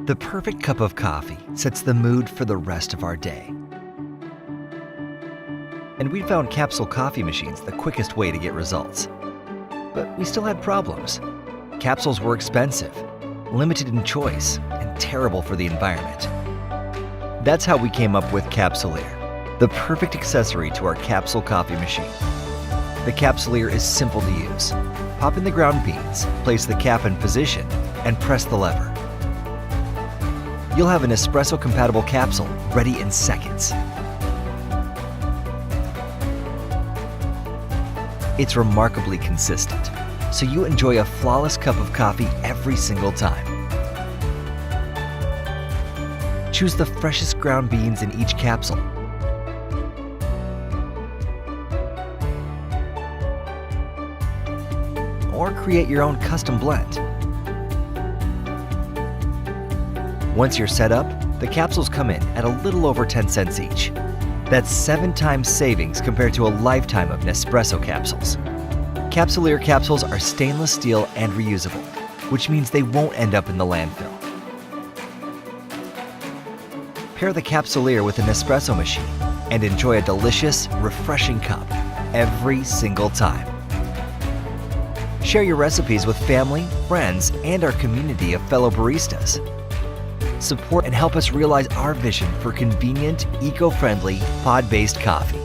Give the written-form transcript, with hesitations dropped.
The perfect cup of coffee sets the mood for the rest of our day. And we found capsule coffee machines the quickest way to get results. But we still had problems. Capsules were expensive, limited in choice, and terrible for the environment. That's how we came up with Capsulier, the perfect accessory to our capsule coffee machine. The Capsulier is simple to use. Pop in the ground beans, place the cap in position, and press the lever. You'll have an Nespresso-compatible capsule ready in seconds. It's remarkably consistent, so you enjoy a flawless cup of coffee every single time. Choose the freshest ground beans in each capsule. Or create your own custom blend. Once you're set up, the capsules come in at a little over 10 cents each. That's 7 times savings compared to a lifetime of Nespresso capsules. Capsulier capsules are stainless steel and reusable, which means they won't end up in the landfill. Pair the Capsulier with an espresso machine and enjoy a delicious, refreshing cup every single time. Share your recipes with family, friends, and our community of fellow baristas. Support and help us realize our vision for convenient, eco-friendly, pod-based coffee.